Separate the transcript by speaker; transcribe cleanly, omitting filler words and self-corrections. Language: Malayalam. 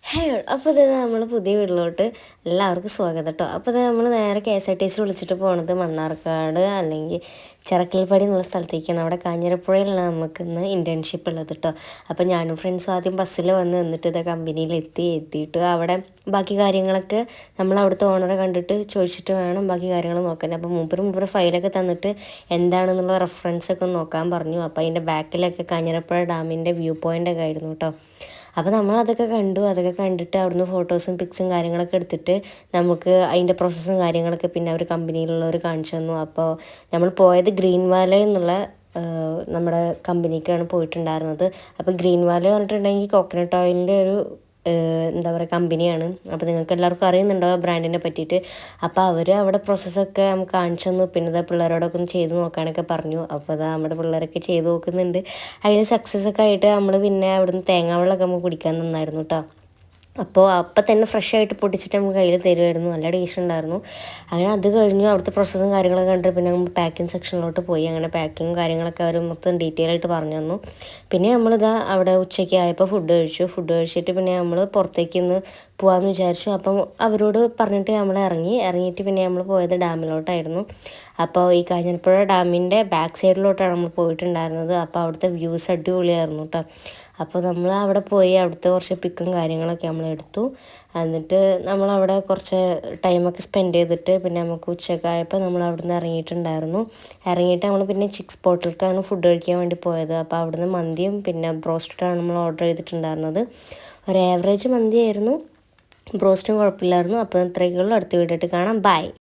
Speaker 1: ഹേയ് അപ്പോൾ ഇത് നമ്മൾ പുതിയ വീട്ടിലോട്ട് എല്ലാവർക്കും സ്വാഗതം കേട്ടോ. അപ്പോൾ ഇത് നമ്മൾ നേരെ KSRTC വിളിച്ചിട്ട് പോണത് മണ്ണാർക്കാട് അല്ലെങ്കിൽ ചിറക്കൽപ്പടി എന്നുള്ള സ്ഥലത്തേക്കാണ്. അവിടെ കാഞ്ഞിരപ്പുഴയിലാണ് നമുക്കിന്ന് ഇൻറ്റേൺഷിപ്പ് ഉള്ളത് കേട്ടോ. അപ്പോൾ ഞാനും ഫ്രണ്ട്സും ആദ്യം ബസ്സിൽ വന്ന് നിന്നിട്ട് ഇത് കമ്പനിയിൽ എത്തിയിട്ട് അവിടെ ബാക്കി കാര്യങ്ങളൊക്കെ നമ്മൾ അവിടുത്തെ ഓണറെ കണ്ടിട്ട് ചോദിച്ചിട്ട് വേണം ബാക്കി കാര്യങ്ങൾ നോക്കാൻ. അപ്പോൾ മൂപ്പര് ഫയലൊക്കെ തന്നിട്ട് എന്താണെന്നുള്ള റെഫറൻസൊക്കെ നോക്കാൻ പറഞ്ഞു. അപ്പോൾ അതിൻ്റെ ബാക്കിലൊക്കെ കാഞ്ഞിരപ്പുഴ ഡാമിൻ്റെ വ്യൂ പോയിൻ്റൊക്കെ ആയിരുന്നു കേട്ടോ. അപ്പോൾ നമ്മളതൊക്കെ കണ്ടു. അതൊക്കെ കണ്ടിട്ട് അവിടുന്ന് ഫോട്ടോസും പിക്സും കാര്യങ്ങളൊക്കെ എടുത്തിട്ട് നമുക്ക് അതിൻ്റെ പ്രോസസ്സും കാര്യങ്ങളൊക്കെ പിന്നെ അവർ കമ്പനിയിലുള്ളവർ കാണിച്ചു തന്നു. അപ്പോൾ നമ്മൾ പോയത് ഗ്രീൻ വാലി എന്നുള്ള നമ്മുടെ കമ്പനിക്കാണ് പോയിട്ടുണ്ടായിരുന്നത്. അപ്പോൾ ഗ്രീൻ വാലി പറഞ്ഞിട്ടുണ്ടെങ്കിൽ കോക്കനട്ട് ഓയിലിൻ്റെ ഒരു എന്താ പറയുക കമ്പനിയാണ്. അപ്പോൾ നിങ്ങൾക്ക് എല്ലാവർക്കും അറിയുന്നുണ്ടാവും ബ്രാൻഡിനെ പറ്റിയിട്ട്. അപ്പോൾ അവർ അവിടെ പ്രോസസ്സൊക്കെ നമുക്ക് കാണിച്ചു തന്നു. പിന്നെ അത് പിള്ളേരോടൊക്കെ ഒന്ന് ചെയ്ത് നോക്കാനൊക്കെ പറഞ്ഞു. അപ്പോൾ അത് നമ്മുടെ പിള്ളേരൊക്കെ ചെയ്ത് നോക്കുന്നുണ്ട്. അതിന് സക്സസ് ഒക്കെ ആയിട്ട് നമ്മൾ പിന്നെ അവിടുന്ന് തേങ്ങാവെള്ളമൊക്കെ നമുക്ക് കുടിക്കാൻ തന്നായിരുന്നു കേട്ടോ. അപ്പോൾ അപ്പം തന്നെ ഫ്രഷ് ആയിട്ട് പൊട്ടിച്ചിട്ട് നമുക്ക് കയ്യിൽ തരുമായിരുന്നു. നല്ല ടേസ്റ്റ് ഉണ്ടായിരുന്നു. അങ്ങനെ അത് കഴിഞ്ഞു അവിടുത്തെ പ്രോസസ്സും കാര്യങ്ങളൊക്കെ കണ്ടിട്ട് പിന്നെ നമ്മൾ പാക്കിംഗ് സെക്ഷനിലോട്ട് പോയി. അങ്ങനെ പാക്കിങ് കാര്യങ്ങളൊക്കെ അവർ മൊത്തം ഡീറ്റെയിൽ ആയിട്ട് പറഞ്ഞു തന്നു. പിന്നെ നമ്മളിതാ അവിടെ ഉച്ചയ്ക്ക് ആയപ്പോൾ ഫുഡ് കഴിച്ചിട്ട് പിന്നെ നമ്മൾ പുറത്തേക്ക് ഇന്ന് പോകാമെന്ന് വിചാരിച്ചു. അപ്പം അവരോട് പറഞ്ഞിട്ട് നമ്മൾ ഇറങ്ങിയിട്ട് പിന്നെ നമ്മൾ പോയത് ഡാമിലോട്ടായിരുന്നു. അപ്പോൾ ഈ കാഞ്ഞിരപ്പുഴ ഡാമിൻ്റെ ബാക്ക് സൈഡിലോട്ടാണ് നമ്മൾ പോയിട്ടുണ്ടായിരുന്നത്. അപ്പോൾ അവിടുത്തെ വ്യൂസ് അടിപൊളിയായിരുന്നു കേട്ടോ. അപ്പോൾ നമ്മൾ അവിടെ പോയി അവിടുത്തെ കുറച്ച് പിക്കും കാര്യങ്ങളൊക്കെ നമ്മൾ എടുത്തു. എന്നിട്ട് നമ്മളവിടെ കുറച്ച് ടൈമൊക്കെ സ്പെൻഡ് ചെയ്തിട്ട് പിന്നെ നമുക്ക് ഉച്ചക്കായപ്പോൾ നമ്മൾ അവിടുന്ന് ഇറങ്ങിയിട്ട് നമ്മൾ പിന്നെ ചിക്സ് പോട്ടിലേക്കാണ് ഫുഡ് കഴിക്കാൻ വേണ്ടി പോയത്. അപ്പോൾ അവിടുന്ന് മന്തിയും പിന്നെ ബ്രോസ്റ്റഡാണ് നമ്മൾ ഓർഡർ ചെയ്തിട്ടുണ്ടായിരുന്നത്. ഒരു ആവറേജ് മന്തിയായിരുന്നു, ബ്രോസ്റ്റും കുഴപ്പമില്ലായിരുന്നു. അപ്പോൾ ഇത്രയൊക്കെയുള്ളൂ. അടുത്ത വീഡിയോ ആയിട്ട് കാണാം. ബൈ.